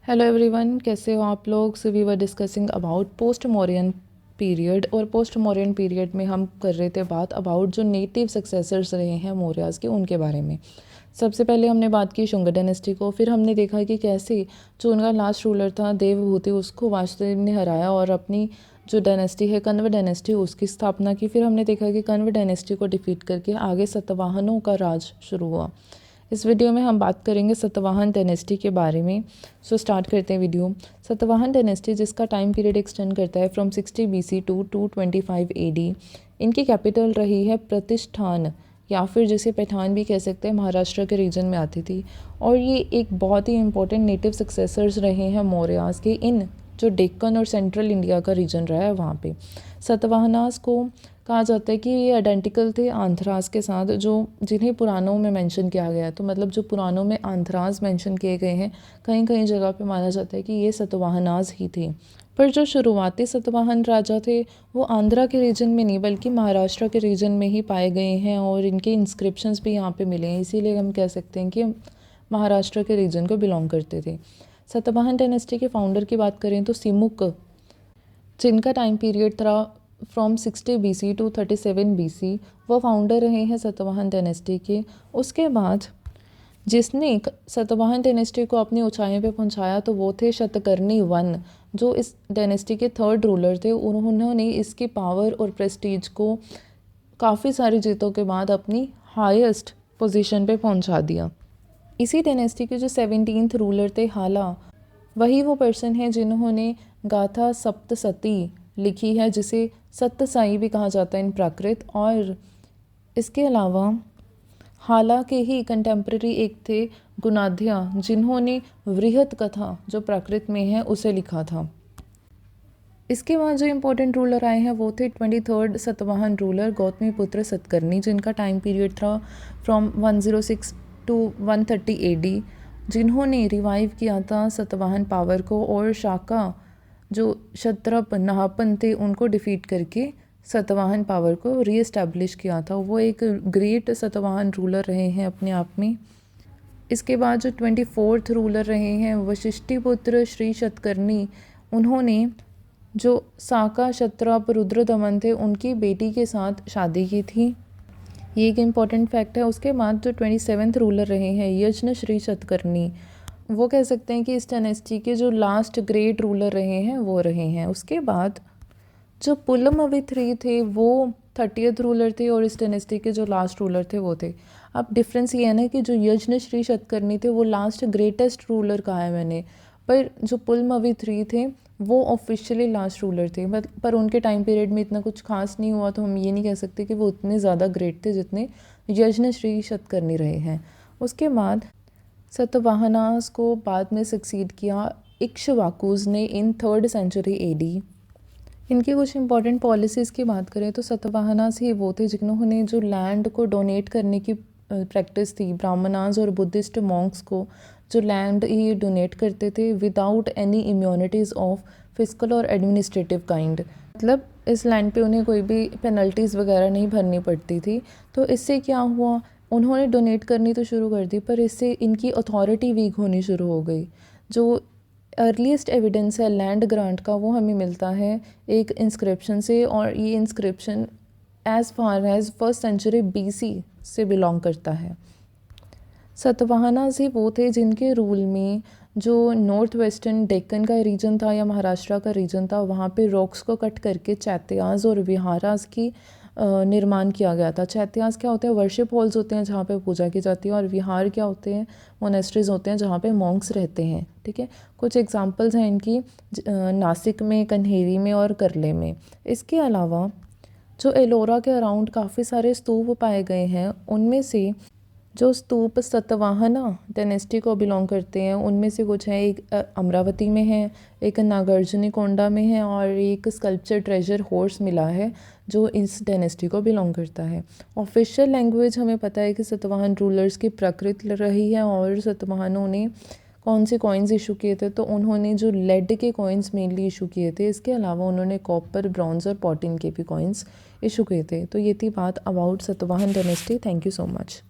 Hello everyone, कैसे हो आप लोग। So we were discussing about post Mauryan period, और पोस्ट मौर्यन पीरियड में हम कर रहे थे बात अबाउट जो नेटिव सक्सेसर्स रहे हैं मौर्यास के, उनके बारे में। सबसे पहले हमने बात की शुंग डायनेस्टी को, फिर हमने देखा कि कैसे जो उनका लास्ट रूलर था देवभूति, उसको वासुदेव ने हराया और अपनी जो डायनेस्टी है कण्व डायनेस्टी, उसकी स्थापना की। फिर हमने देखा कि कण्व डायनेस्टी को डिफीट करके आगे सतवाहनों का राज शुरू हुआ। इस वीडियो में हम बात करेंगे सतवाहन डायनेस्टी के बारे में। सो स्टार्ट करते हैं वीडियो। सतवाहन डायनेस्टी जिसका टाइम पीरियड एक्सटेंड करता है फ्रॉम 60 BC टू 225 AD। इनकी कैपिटल रही है प्रतिष्ठान, या फिर जिसे पैठान भी कह सकते हैं, महाराष्ट्र के रीजन में आती थी। और ये एक बहुत ही इंपॉर्टेंट नेटिव सक्सेसर्स रहे हैं मौर्यास के, इन जो डेक्कन और सेंट्रल इंडिया का रीजन रहा है वहाँ पे। सतवाहनास को कहा जाता है कि ये आइडेंटिकल थे आंध्रास के साथ, जो जिन्हें पुराणों में मेंशन किया गया है। तो मतलब जो पुराणों में आंध्रास मेंशन किए गए हैं, कहीं कहीं जगह पे माना जाता है कि ये सतवाहनास ही थे। पर जो शुरुआती सतवाहन राजा थे वो आंध्रा के रीजन में नहीं बल्कि महाराष्ट्र के रीजन में ही पाए गए हैं, और इनके इंस्क्रिप्शंस भी यहाँ पे मिले हैं। इसीलिए हम कह सकते हैं कि महाराष्ट्र के रीजन को बिलोंग करते थे। सतवाहन डायनेस्टी के फाउंडर की बात करें तो सिमुक, जिनका टाइम पीरियड था फ्रॉम 60 BC टू 37 BC, वो फाउंडर रहे हैं सतवाहन डायनेस्टी के। उसके बाद जिसने सतवाहन डायनेस्टी को अपनी ऊंचाइयों पे पहुंचाया तो वो थे शतकर्णी वन, जो इस डायनेस्टी के थर्ड रूलर थे। उन्होंने इसकी पावर और प्रेस्टीज को काफ़ी सारी जीतों के बाद अपनी हाईएस्ट पोजीशन पे पहुंचा दिया। इसी डायनेस्टी के जो 17th रूलर थे हाला, वही वो पर्सन है जिन्होंने गाथा सप्तसती लिखी है, जिसे सत्यसाई भी कहा जाता है इन प्राकृत। और इसके अलावा हाला के ही कंटेम्प्रेरी एक थे गुणाध्या, जिन्होंने वृहत कथा जो प्राकृत में है उसे लिखा था। इसके बाद जो इम्पोर्टेंट रूलर आए हैं वो थे 23rd सतवाहन रूलर गौतमीपुत्र सतकर्णी, जिनका टाइम पीरियड था फ्रॉम 106 टू 130 AD, जिन्होंने रिवाइव किया था सतवाहन पावर को, और शाका जो क्षत्रप नाहपन थे उनको डिफीट करके सतवाहन पावर को रीएस्टैब्लिश किया था। वो एक ग्रेट सतवाहन रूलर रहे हैं अपने आप में। इसके बाद जो 24th रूलर रहे हैं वशिष्ठिपुत्र श्री शतकर्णी, उन्होंने जो साका क्षत्रप रुद्रदमन थे उनकी बेटी के साथ शादी की थी। ये एक इम्पॉर्टेंट फैक्ट है। उसके बाद जो 27th रूलर रहे हैं यज्ञ श्री शतकर्णी, वो कह सकते हैं कि इस डायनेस्टी के जो लास्ट ग्रेट रूलर रहे हैं वो रहे हैं। उसके बाद जो पुलमावित थे वो 30th रूलर थे, और इस डायनेस्टी के जो लास्ट रूलर थे वो थे। अब डिफरेंस ये है ना कि जो यज्ञ श्री शतकर्णी थे वो लास्ट ग्रेटेस्ट रूलर कहा है मैंने, पर जो पुलमावित थे वो ऑफिशियली लास्ट रूलर थे। पर उनके टाइम पीरियड में इतना कुछ खास नहीं हुआ, तो हम ये नहीं कह सकते कि वो उतने ज़्यादा ग्रेट थे जितने यज्ञ श्री शतकर्णी रहे हैं। उसके बाद सतवाहनास को बाद में सक्सीड किया इक्ष्वाकुज ने इन 3rd सेंचुरी AD। इनकी कुछ इंपॉर्टेंट पॉलिसीज़ की बात करें तो सतवाहनास ही वो थे जिन्होंने जो लैंड को डोनेट करने की प्रैक्टिस थी, ब्राह्मणास और बुद्धिस्ट मॉन्क्स को जो लैंड ही डोनेट करते थे without any immunities of physical और एडमिनिस्ट्रेटिव काइंड। मतलब इस लैंड पे उन्हें कोई भी पेनल्टीज़ वगैरह नहीं भरनी पड़ती थी। तो इससे क्या हुआ, उन्होंने डोनेट करनी तो शुरू कर दी, पर इससे इनकी अथॉरिटी वीक होनी शुरू हो गई। जो अर्लीस्ट एविडेंस है लैंड ग्रांट का वो हमें मिलता है एक इंस्क्रिप्शन से, और ये inscription as far as 1st century BC से बिलोंग करता है। सतवाहनास ही वो थे जिनके रूल में जो नॉर्थ वेस्टर्न डेक्कन का रीजन था या महाराष्ट्र का रीजन था, वहाँ पे रॉक्स को कट करके चैत्यास और विहारास की निर्माण किया गया था। चैत्यास क्या होते हैं, वर्शिप हॉल्स होते हैं जहाँ पे पूजा की जाती है, और विहार क्या होते हैं, मोनेस्ट्रीज होते हैं जहाँ पे मॉन्क्स रहते हैं। ठीक है, कुछ एग्जांपल्स हैं इनकी नासिक में, कन्हेरी में और करले में। इसके अलावा जो एलोरा के अराउंड काफ़ी सारे स्तूप पाए गए हैं, उनमें से जो स्तूप सतवाहना डायनेस्टी को बिलोंग करते हैं उनमें से कुछ हैं। एक अमरावती में है, एक नागार्जुनी कोंडा में है, और एक स्कल्पचर ट्रेजर हॉर्स मिला है जो इस डायनेस्टी को बिलोंग करता है। ऑफिशियल लैंग्वेज हमें पता है कि सतवाहन रूलर्स की प्रकृति रही है, और सतवाहनों ने कौन से कॉइन्स इशू किए थे, तो उन्होंने जो लेड के कॉइन्स मेनली इशू किए थे। इसके अलावा उन्होंने कॉपर, ब्रॉन्ज और पॉटिन के भी कॉइन्स इशू किए थे। तो ये थी बात about Satavahana dynasty. Thank you so much.